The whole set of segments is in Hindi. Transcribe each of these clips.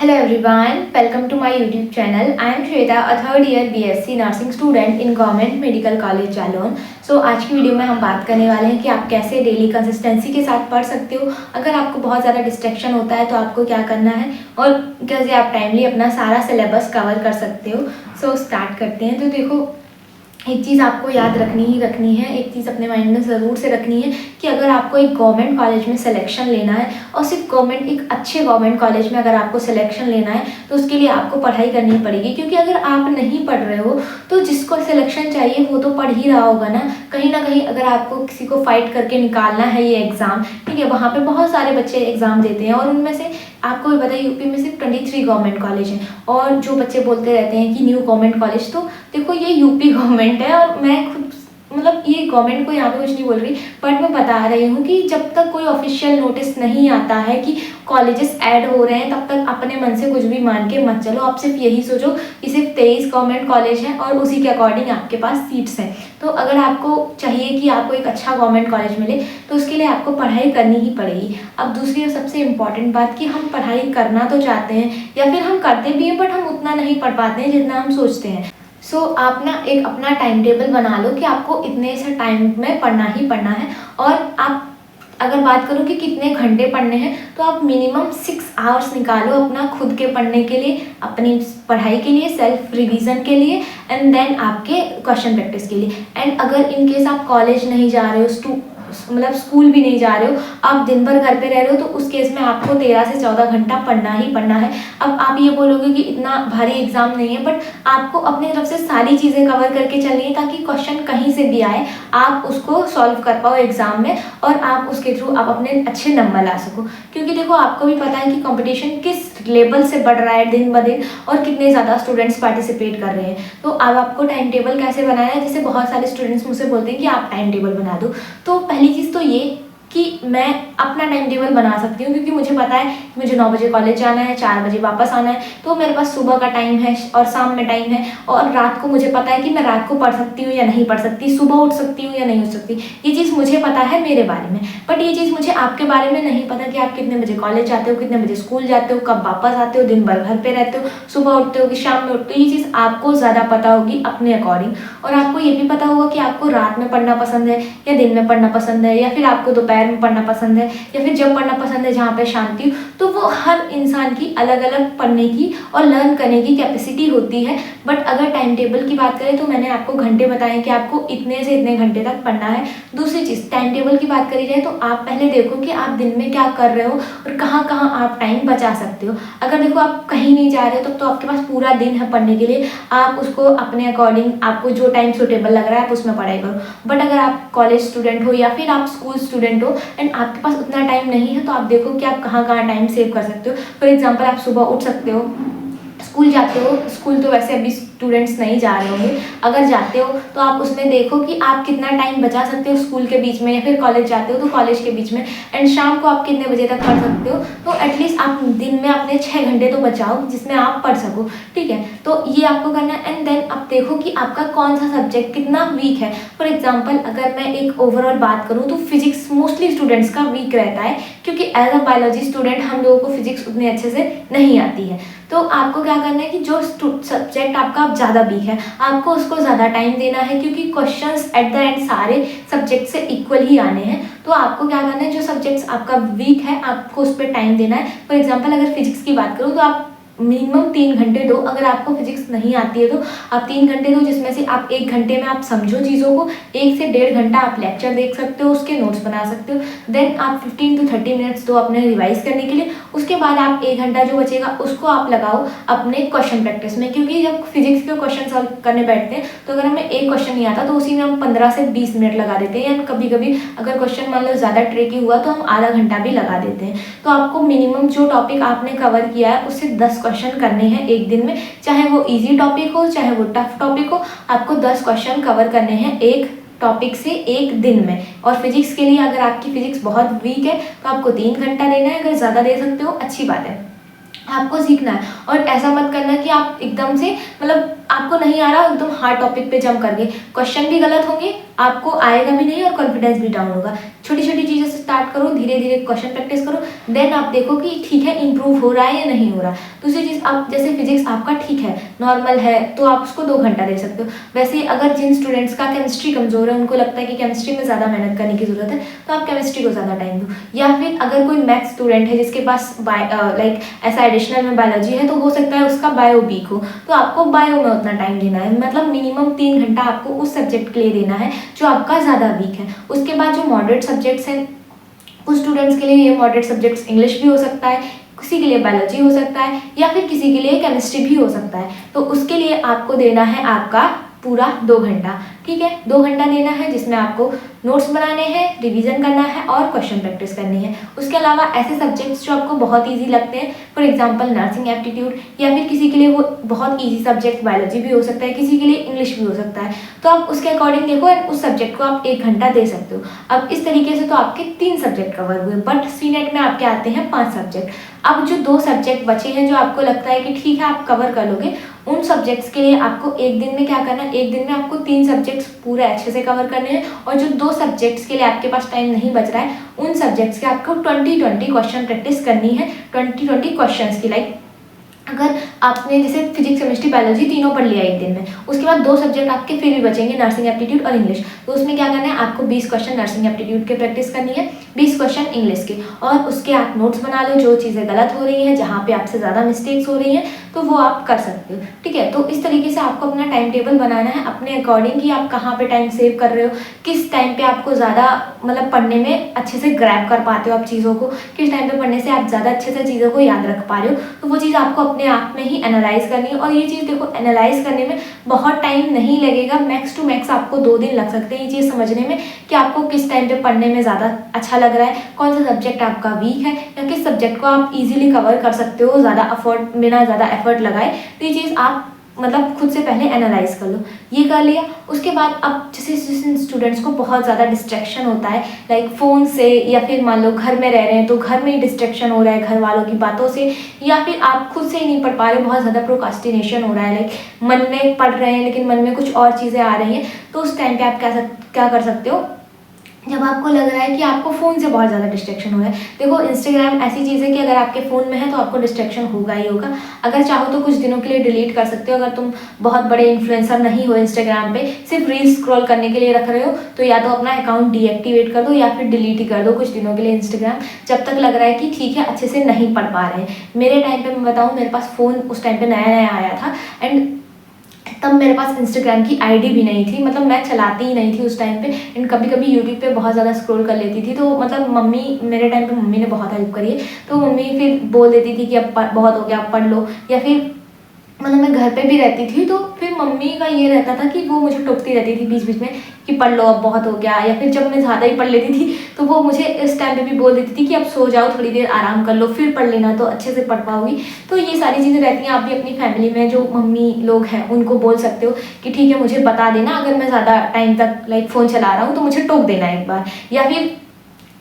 Hello everyone, welcome to my YouTube channel. I am Shweta, a third year BSc Nursing student in Government Medical College Jalaun. आज की वीडियो में हम बात करने वाले हैं कि आप कैसे डेली कंसिस्टेंसी के साथ पढ़ सकते हो। अगर आपको बहुत ज़्यादा डिस्ट्रैक्शन होता है तो आपको क्या करना है और कैसे आप टाइमली अपना सारा सिलेबस कवर कर सकते हो। स्टार्ट करते हैं। तो देखो, एक चीज़ आपको याद रखनी है, एक चीज़ अपने माइंड में ज़रूर से रखनी है कि अगर आपको एक गवर्नमेंट कॉलेज में सिलेक्शन लेना है और सिर्फ एक अच्छे गवर्नमेंट कॉलेज में अगर आपको सिलेक्शन लेना है तो उसके लिए आपको पढ़ाई करनी पड़ेगी। क्योंकि अगर आप नहीं पढ़ रहे हो तो जिसको सिलेक्शन चाहिए वो तो पढ़ ही रहा होगा ना कहीं। अगर आपको किसी को फाइट करके निकालना है ये एग्ज़ाम, ठीक है, वहाँ पे बहुत सारे बच्चे एग्ज़ाम देते हैं और उनमें से आपको भी पता है यूपी में सिर्फ 23 गवर्नमेंट कॉलेज हैं। और जो बच्चे बोलते रहते हैं कि न्यू गवर्नमेंट कॉलेज, तो देखो ये यूपी गवर्नमेंट है और मैं खुद ये गवर्नमेंट को यहाँ पे कुछ नहीं बोल रही, बट मैं बता रही हूँ कि जब तक कोई ऑफिशियल नोटिस नहीं आता है कि कॉलेजेस ऐड हो रहे हैं तब तक अपने मन से कुछ भी मान के मत चलो। आप सिर्फ यही सोचो कि सिर्फ 23 गवर्नमेंट कॉलेज हैं और उसी के अकॉर्डिंग आपके पास सीट्स हैं। तो अगर आपको चाहिए कि आपको एक अच्छा गवर्नमेंट कॉलेज मिले तो उसके लिए आपको पढ़ाई करनी ही पड़ेगी। अब दूसरी और सबसे इम्पॉर्टेंट बात कि हम पढ़ाई करना तो चाहते हैं या फिर हम करते भी हैं बट हम उतना नहीं पढ़ पाते हैं जितना हम सोचते हैं। आप ना एक अपना टाइम टेबल बना लो कि आपको इतने से टाइम में पढ़ना ही पढ़ना है। और आप अगर बात करूँ कि कितने घंटे पढ़ने हैं तो आप मिनिमम 6 आवर्स निकालो अपना खुद के पढ़ने के लिए, अपनी पढ़ाई के लिए, सेल्फ रिवीजन के लिए एंड देन आपके क्वेश्चन प्रैक्टिस के लिए। एंड अगर इन केस आप कॉलेज नहीं जा रहे हो, स्कूल भी नहीं जा रहे हो, आप दिन भर घर पे रह रहे हो, तो उस केस में आपको 13 से 14 घंटा पढ़ना ही पढ़ना है। अब आप ये बोलोगे कि इतना भारी एग्जाम नहीं है, बट आपको अपनी तरफ से सारी चीज़ें कवर करके चलनी है ताकि क्वेश्चन कहीं से भी आए आप उसको सॉल्व कर पाओ एग्जाम में और आप उसके थ्रू आप अपने अच्छे नंबर ला सको। क्योंकि देखो, आपको भी पता है कि कंपटीशन किस लेवल से बढ़ रहा है दिन ब दिन और कितने ज़्यादा स्टूडेंट्स पार्टिसिपेट कर रहे हैं। तो अब आपको टाइम टेबल कैसे बनाना है, जैसे बहुत सारे स्टूडेंट्स मुझसे बोलते हैं कि आप टाइम टेबल बना दो। तो पहली चीज़ तो ये कि मैं अपना टाइम टेबल बना सकती हूँ क्योंकि मुझे पता है कि मुझे 9 बजे कॉलेज जाना है, 4 बजे वापस आना है, तो मेरे पास सुबह का टाइम है और शाम में टाइम है। और रात को मुझे पता है कि मैं रात को पढ़ सकती हूँ या नहीं पढ़ सकती, सुबह उठ सकती हूँ या नहीं उठ सकती। ये चीज़ मुझे पता है मेरे बारे में, बट ये चीज़ मुझे आपके बारे में नहीं पता कि आप कितने बजे कॉलेज जाते हो, कितने बजे स्कूल जाते हो, कब वापस आते हो, दिन भर घर पर रहते हो, सुबह उठते हो कि शाम में उठते हो। ये चीज़ आपको ज़्यादा पता होगी अपने अकॉर्डिंग। और आपको ये भी पता होगा कि आपको रात में पढ़ना पसंद है या दिन में पढ़ना पसंद है, या फिर आपको दोपहर में पढ़ना पसंद है या फिर जब पढ़ना पसंद है जहाँ पे शांति हो। तो वो हर इंसान की अलग अलग पढ़ने की और लर्न करने की कैपेसिटी होती है। बट अगर टाइम टेबल की बात करें तो मैंने आपको घंटे बताए कि आपको इतने से इतने घंटे तक पढ़ना है। दूसरी चीज़, टाइम टेबल की बात करी जाए तो आप पहले देखो कि आप दिन में क्या कर रहे हो और कहाँ कहाँ आप टाइम बचा सकते हो। अगर देखो आप कहीं नहीं जा रहे हो तो आपके पास पूरा दिन है पढ़ने के लिए, आप उसको अपने अकॉर्डिंग आपको जो टाइम सूटेबल लग रहा है आप उसमें पढ़ाई करो। बट अगर आप कॉलेज स्टूडेंट हो या फिर आप स्कूल स्टूडेंट हो एंड आपके पास उतना टाइम नहीं है तो आप देखो कि आप कहाँ कहाँ टाइम सेव कर सकते हो। फॉर एग्जांपल, आप सुबह उठ सकते हो, स्कूल जाते हो, स्कूल तो वैसे अभी स्टूडेंट्स नहीं जा रहे होंगे, अगर जाते हो तो आप उसमें देखो कि आप कितना टाइम बचा सकते हो स्कूल के बीच में, या फिर कॉलेज जाते हो तो कॉलेज के बीच में, एंड शाम को आप कितने बजे तक पढ़ सकते हो। तो एटलीस्ट आप दिन में अपने 6 घंटे तो बचाओ जिसमें आप पढ़ सको, ठीक है। तो ये आपको करना है एंड देन आप देखो कि आपका कौन सा सब्जेक्ट कितना वीक है। फॉर एग्जाम्पल, अगर मैं एक ओवरऑल बात करूँ तो फिजिक्स मोस्टली स्टूडेंट्स का वीक रहता है क्योंकि एज अ बायोलॉजी स्टूडेंट हम लोगों को फिजिक्स उतने अच्छे से नहीं आती है। तो आपको क्या करना है कि जो सब्जेक्ट आपका ज़्यादा वीक है आपको उसको ज़्यादा टाइम देना है, क्योंकि क्वेश्चंस एट द एंड सारे सब्जेक्ट से इक्वल ही आने हैं। तो आपको क्या करना है, जो सब्जेक्ट्स आपका वीक है आपको उस पर टाइम देना है। फॉर एग्जांपल, अगर फिजिक्स की बात करूँ तो आप मिनिमम 3 घंटे दो। अगर आपको फिजिक्स नहीं आती है तो आप 3 घंटे दो, जिसमें से आप 1 घंटे में आप समझो चीज़ों को, 1 से 1.5 घंटा आप लेक्चर देख सकते हो, उसके नोट्स बना सकते हो। देन आप 15 to 30 मिनट्स दो अपने रिवाइज करने के लिए। उसके बाद आप 1 घंटा जो बचेगा उसको आप लगाओ अपने क्वेश्चन प्रैक्टिस में, क्योंकि जब फिजिक्स के क्वेश्चन सॉल्व करने बैठते हैं तो अगर हमें एक क्वेश्चन नहीं आता तो उसी में हम 15 से 20 मिनट लगा देते हैं, या कभी कभी अगर क्वेश्चन मान लो ज़्यादा ट्रिकी हुआ तो हम आधा घंटा भी लगा देते हैं। तो आपको मिनिमम जो टॉपिक आपने कवर किया है उससे 10 क्वेश्चन करने हैं एक दिन में, चाहे वो इजी टॉपिक हो चाहे वो टफ टॉपिक हो, आपको 10 क्वेश्चन कवर करने हैं एक टॉपिक से एक दिन में। और फिजिक्स के लिए अगर आपकी फिजिक्स बहुत वीक है तो आपको 3 घंटा देना है, अगर ज़्यादा दे सकते हो अच्छी बात है, आपको सीखना है। और ऐसा मत करना कि आप एकदम से आपको नहीं आ रहा एकदम हार्ड टॉपिक पे जंप करके, क्वेश्चन भी गलत होंगे, आपको आएगा भी नहीं और कॉन्फिडेंस भी डाउन होगा। छोटी छोटी चीज़ों से स्टार्ट करो, धीरे धीरे क्वेश्चन प्रैक्टिस करो, देन आप देखो कि ठीक है इंप्रूव हो रहा है या नहीं हो रहा। दूसरी चीज़, आप जैसे फिजिक्स आपका ठीक है नॉर्मल है तो आप उसको 2 घंटा दे सकते हो। वैसे अगर जिन स्टूडेंट्स का केमिस्ट्री कमज़ोर है, उनको लगता है कि केमिस्ट्री में ज़्यादा मेहनत करने की ज़रूरत है, तो आप केमिस्ट्री को ज़्यादा टाइम दो। या फिर अगर कोई मैथ्स स्टूडेंट है जिसके पास लाइक ऐसा एडिशनल में बायोलॉजी है, तो हो सकता है उसका बायो वीक हो, तो आपको बायो में उतना टाइम देना है, मतलब मिनिमम 3 घंटा आपको उस सब्जेक्ट के लिए देना है जो आपका ज़्यादा वीक है। उसके बाद जो मॉडरेट सब्जेक्ट्स हैं, कुछ स्टूडेंट्स के लिए ये मॉडरेट सब्जेक्ट्स इंग्लिश भी हो सकता है, किसी के लिए बायोलॉजी हो सकता है, या फिर किसी के लिए केमिस्ट्री भी हो सकता है। तो उसके लिए आपको देना है आपका पूरा 2 घंटा, ठीक है। 2 घंटा देना है जिसमें आपको नोट्स बनाने हैं, रिवीजन करना है और क्वेश्चन प्रैक्टिस करनी है। उसके अलावा ऐसे सब्जेक्ट्स जो आपको बहुत इजी लगते हैं, फॉर एग्जांपल नर्सिंग एप्टीट्यूड, या फिर किसी के लिए वो बहुत इजी सब्जेक्ट बायोलॉजी भी हो सकता है, किसी के लिए इंग्लिश भी हो सकता है, तो आप उसके अकॉर्डिंग देखो एंड उस सब्जेक्ट को आप 1 घंटा दे सकते हो। अब इस तरीके से तो आपके 3 सब्जेक्ट कवर हुए, बट सीनेट में आपके आते हैं 5 सब्जेक्ट। अब जो 2 सब्जेक्ट बचे हैं जो आपको लगता है कि ठीक है आप कवर कर लोगे, उन सब्जेक्ट्स के लिए आपको एक दिन में क्या करना है, एक दिन में आपको 3 सब्जेक्ट्स पूरे अच्छे से कवर करने हैं, और जो 2 सब्जेक्ट्स के लिए आपके पास टाइम नहीं बच रहा है, उन सब्जेक्ट्स के आपको 20-20 क्वेश्चन प्रैक्टिस करनी है, 20-20 क्वेश्चंस की। लाइक अगर आपने जैसे फिजिक्स केमिस्ट्री बायोलॉजी तीनों पढ़ लिया एक दिन में, उसके बाद 2 सब्जेक्ट आपके फिर भी बचेंगे, नर्सिंग एप्टीट्यूड और इंग्लिश, तो उसमें क्या करना है, आपको 20 क्वेश्चन नर्सिंग एप्टीट्यूड के प्रैक्टिस करनी है, 20 क्वेश्चन इंग्लिश के, और उसके आप नोट्स बना लो, जो चीज़ें गलत हो रही हैं, जहाँ पे आपसे ज़्यादा मिस्टेक्स हो रही हैं, तो वो आप कर सकते हो, ठीक है। तो इस तरीके से आपको अपना टाइम टेबल बनाना है अपने अकॉर्डिंग कि आप कहाँ पे टाइम सेव कर रहे हो, किस टाइम पे आपको ज़्यादा मतलब पढ़ने में अच्छे से ग्रैब कर पाते हो आप चीज़ों को, किस टाइम पे पढ़ने से आप ज़्यादा अच्छे से चीज़ों को याद रख पा रहे हो, तो वो चीज़ आपको अपने आप में ही एनालाइज करनी है। और ये चीज़ देखो एनालाइज करने में बहुत टाइम नहीं लगेगा, मैक्स टू मैक्स आपको 2 दिन लग सकते हैं ये चीज़ समझने में कि आपको किस टाइम पे पढ़ने में ज़्यादा अच्छा लग रहा है, कौन सा सब्जेक्ट आपका वीक है, या किस सब्जेक्ट को आप इजीली कवर कर सकते हो बिना ज़्यादा एफर्ट लगाए। तो ये चीज़ आप मतलब खुद से पहले एनालाइज कर लो। ये कर लिया, उसके बाद अब जैसे स्टूडेंट्स को बहुत ज़्यादा डिस्ट्रैक्शन होता है, लाइक फ़ोन से, या फिर मान लो घर में रह रहे हैं तो घर में ही डिस्ट्रैक्शन हो रहा है घर वालों की बातों से, या फिर आप खुद से ही नहीं पढ़ पा रहे हो, बहुत ज़्यादा प्रोक्रास्टिनेशन हो रहा है, लाइक मन में पढ़ रहे हैं लेकिन मन में कुछ और चीज़ें आ रही हैं, तो उस टाइम पे आप क्या कर सकते हो, जब आपको लग रहा है कि आपको फ़ोन से बहुत ज़्यादा डिस्ट्रैक्शन हो रहा है। देखो इंस्टाग्राम ऐसी चीज़ है कि अगर आपके फ़ोन में है तो आपको डिस्ट्रैक्शन होगा ही होगा। अगर चाहो तो कुछ दिनों के लिए डिलीट कर सकते हो, अगर तुम बहुत बड़े इन्फ्लुएंसर नहीं हो, इंस्टाग्राम पे सिर्फ रील्स स्क्रॉल करने के लिए रख रहे हो, तो या तो अपना अकाउंट डीएक्टिवेट कर दो या फिर डिलीट ही कर दो कुछ दिनों के लिए इंस्टाग्राम, जब तक लग रहा है कि ठीक है अच्छे से नहीं पढ़ पा रहे हैं। मेरे टाइम पर मैं बताऊँ, मेरे पास फ़ोन उस टाइम पर नया नया आया था, एंड तब मेरे पास इंस्टाग्राम की आईडी भी नहीं थी, मतलब मैं चलाती ही नहीं थी उस टाइम पे, एंड कभी कभी यूट्यूब पे बहुत ज़्यादा स्क्रॉल कर लेती थी, तो मतलब मम्मी मेरे टाइम पे मम्मी ने बहुत हेल्प करी है, तो मम्मी फिर बोल देती थी कि अब बहुत हो गया अब पढ़ लो, या फिर मतलब मैं घर पे भी रहती थी तो फिर मम्मी का ये रहता था कि वो मुझे टोकती रहती थी बीच बीच में कि पढ़ लो अब बहुत हो गया, या फिर जब मैं ज़्यादा ही पढ़ लेती थी तो वो मुझे इस टाइम पे भी बोल देती थी कि अब सो जाओ, थोड़ी देर आराम कर लो, फिर पढ़ लेना तो अच्छे से पढ़ पाओगी। तो ये सारी चीज़ें रहती हैं, आप भी अपनी फैमिली में जो मम्मी लोग हैं उनको बोल सकते हो कि ठीक है मुझे बता देना अगर मैं ज़्यादा टाइम तक लाइक फ़ोन चला रहा हूँ तो मुझे टोक देना एक बार, या फिर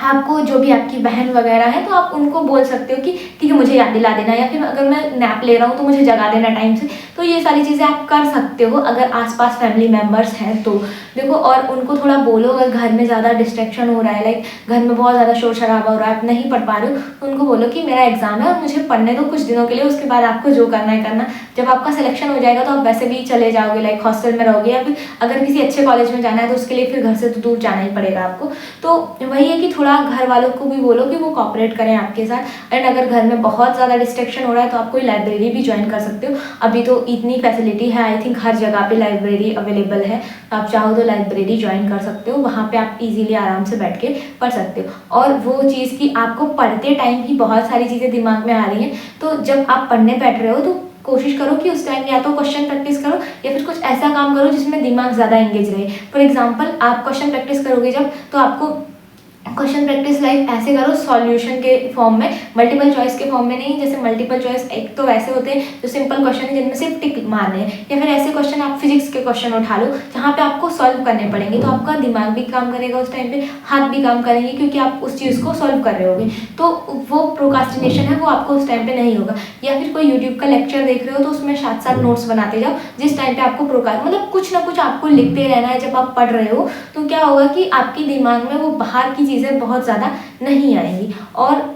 आपको जो भी आपकी बहन वगैरह है तो आप उनको बोल सकते हो कि ठीक है मुझे याद दिला देना, या फिर अगर मैं नैप ले रहा हूँ तो मुझे जगा देना टाइम से। तो ये सारी चीज़ें आप कर सकते हो अगर आसपास फैमिली मेम्बर्स हैं तो देखो, और उनको थोड़ा बोलो अगर घर में ज़्यादा डिस्ट्रैक्शन हो रहा है, लाइक घर में बहुत ज़्यादा शोर शराबा हो रहा है, आप नहीं पढ़ पा रहे हो, तो उनको बोलो कि मेरा एग्जाम है और मुझे पढ़ने दो कुछ दिनों के लिए, उसके बाद आपको जो करना है करना, जब आपका सिलेक्शन हो जाएगा तो आप वैसे भी चले जाओगे, लाइक हॉस्टल में रहोगे, या फिर अगर किसी अच्छे कॉलेज में जाना है तो उसके लिए फिर घर से तो दूर जाना ही पड़ेगा आपको। तो वही है कि थोड़ा घर वालों को भी बोलो कि वो कोऑपरेट करें आपके साथ, एंड अगर घर में बहुत ज़्यादा डिस्ट्रैक्शन हो रहा है तो आप कोई लाइब्रेरी भी ज्वाइन कर सकते हो। अभी तो इतनी फैसिलिटी है, आई थिंक हर जगह पे लाइब्रेरी अवेलेबल है, आप चाहो तो लाइब्रेरी ज्वाइन कर सकते हो, वहाँ पे आप इजीली आराम से बैठ के पढ़ सकते हो। और वो चीज़ कि आपको पढ़ते टाइम ही बहुत सारी चीज़ें दिमाग में आ रही हैं, तो जब आप पढ़ने बैठ रहे हो तो कोशिश करो कि उस टाइम या तो क्वेश्चन प्रैक्टिस करो या फिर कुछ ऐसा काम करो जिसमें दिमाग ज़्यादा एंगेज रहे। फॉर एग्जाम्पल आप क्वेश्चन प्रैक्टिस करोगे जब, तो आपको क्वेश्चन प्रैक्टिस लाइक ऐसे करो सॉल्यूशन के फॉर्म में, मल्टीपल चॉइस के फॉर्म में नहीं। जैसे मल्टीपल चॉइस एक तो वैसे होते हैं जो सिंपल क्वेश्चन है जिनमें सिर्फ टिक मारने हैं, या फिर ऐसे क्वेश्चन आप फिजिक्स के क्वेश्चन उठा लो जहाँ पे आपको सॉल्व करने पड़ेंगे, तो आपका दिमाग भी काम करेगा उस टाइम पे, हाथ भी काम करेंगे क्योंकि आप उस चीज़ को सॉल्व कर रहे होगे, तो वो प्रोकास्टिनेशन है वो आपको उस टाइम पे नहीं होगा। या फिर कोई यूट्यूब का लेक्चर देख रहे हो तो उसमें साथ साथ नोट्स बनाते जाओ, जिस टाइम पे आपको मतलब कुछ ना कुछ आपको लिखते रहना है जब आप पढ़ रहे हो, तो क्या होगा कि आपके दिमाग में वो बाहर की चीज़ें बहुत ज़्यादा नहीं आएंगी। और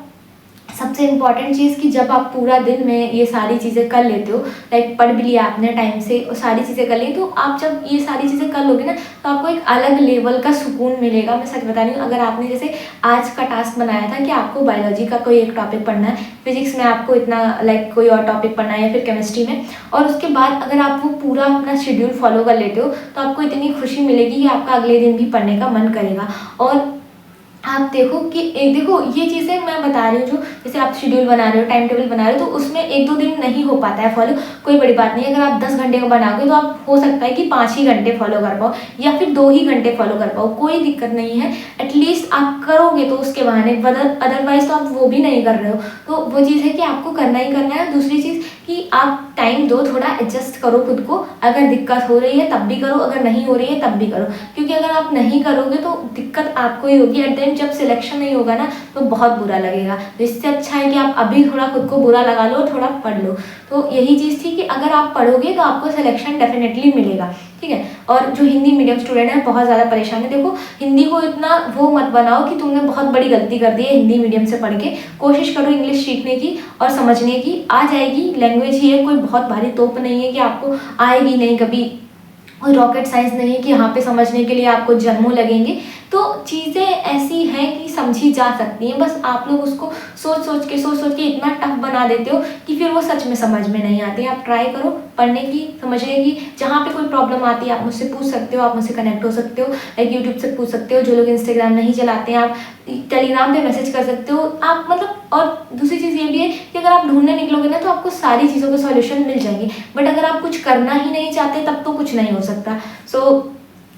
सबसे इम्पॉर्टेंट चीज़ कि जब आप पूरा दिन में ये सारी चीज़ें कर लेते हो, लाइक पढ़ भी लिया आपने टाइम से और सारी चीज़ें कर ली, तो आप जब ये सारी चीज़ें कर लोगे ना तो आपको एक अलग लेवल का सुकून मिलेगा। मैं सच बता रही हूँ, अगर आपने जैसे आज का टास्क बनाया था कि आपको बायोलॉजी का कोई एक टॉपिक पढ़ना है, फिजिक्स में आपको इतना लाइक कोई और टॉपिक पढ़ना है, या फिर केमिस्ट्री में, और उसके बाद अगर आप वो पूरा अपना शेड्यूल फॉलो कर लेते हो तो आपको इतनी खुशी मिलेगी कि आपका अगले दिन भी पढ़ने का मन करेगा। और आप देखो कि देखो ये चीज़ें मैं बता रही हूँ, जो जैसे आप शेड्यूल बना रहे हो, टाइम टेबल बना रहे हो, तो उसमें 1-2 दिन नहीं हो पाता है फॉलो, कोई बड़ी बात नहीं। अगर आप 10 घंटे का बनाओगे तो आप हो सकता है कि 5 ही घंटे फॉलो कर पाओ, या फिर 2 ही घंटे फॉलो कर पाओ, कोई दिक्कत नहीं है। एटलीस्ट आप करोगे तो उसके बहाने, अदरवाइज तो आप वो भी नहीं कर रहे हो। तो वो चीज़ है कि आपको करना ही करना है। दूसरी चीज़ कि आप टाइम दो, थोड़ा एडजस्ट करो खुद को, अगर दिक्कत हो रही है तब भी करो, अगर नहीं हो रही है तब भी करो, क्योंकि अगर आप नहीं करोगे तो दिक्कत आपको ही होगी। एट द एंड जब सिलेक्शन नहीं होगा ना तो बहुत बुरा लगेगा। तो इससे अच्छा है कि आप अभी थोड़ा खुद को बुरा लगा लो और थोड़ा पढ़ लो। तो यही चीज़ थी कि अगर आप पढ़ोगे तो आपको सिलेक्शन डेफिनेटली मिलेगा, ठीक है। और जो हिंदी मीडियम स्टूडेंट है बहुत ज़्यादा परेशान है, देखो हिंदी को इतना वो मत बनाओ कि तुमने बहुत बड़ी गलती कर दी है हिंदी मीडियम से पढ़ के। कोशिश करो इंग्लिश सीखने की और समझने की, आ जाएगी, लैंग्वेज ही है, कोई बहुत भारी तोप नहीं है कि आपको आएगी नहीं कभी, कोई रॉकेट साइंस नहीं है कि यहाँ पे समझने के लिए आपको जन्मों लगेंगे। तो चीज़ें ऐसी हैं कि समझी जा सकती हैं, बस आप लोग उसको सोच सोच के इतना टफ बना देते हो कि फिर वो सच में समझ में नहीं आती। आप ट्राई करो पढ़ने की, समझने की, जहाँ पे कोई प्रॉब्लम आती है आप मुझसे पूछ सकते हो, आप मुझसे कनेक्ट हो सकते हो, लाइक यूट्यूब से पूछ सकते हो, जो लोग इंस्टाग्राम नहीं चलाते हैं आप टेलीग्राम पे मैसेज कर सकते हो आप, मतलब। और दूसरी चीज़ ये भी है कि अगर आप ढूंढने निकलोगे ना तो आपको सारी चीज़ों के सॉल्यूशन मिल जाएंगे, बट अगर आप कुछ करना ही नहीं चाहते तब तो कुछ नहीं हो सकता। सो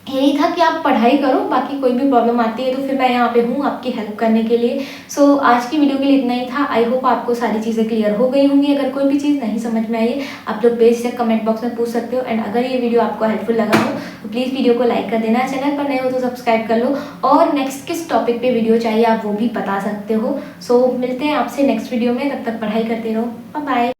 यही था कि आप पढ़ाई करो, बाकी कोई भी प्रॉब्लम आती है तो फिर मैं यहाँ पे हूँ आपकी हेल्प करने के लिए। सो आज की वीडियो के लिए इतना ही था। आई होप आपको सारी चीज़ें क्लियर हो गई होंगी। अगर कोई भी चीज़ नहीं समझ में आई है आप लोग बेझिझक कमेंट बॉक्स में पूछ सकते हो। एंड अगर ये वीडियो आपको हेल्पफुल लगा हो तो प्लीज़ वीडियो को लाइक कर देना, चैनल पर नए हो तो सब्सक्राइब कर लो, और नेक्स्ट किस टॉपिक पर वीडियो चाहिए आप वो भी बता सकते हो। सो मिलते हैं आपसे नेक्स्ट वीडियो में, तब तक पढ़ाई करते रहो। Bye bye.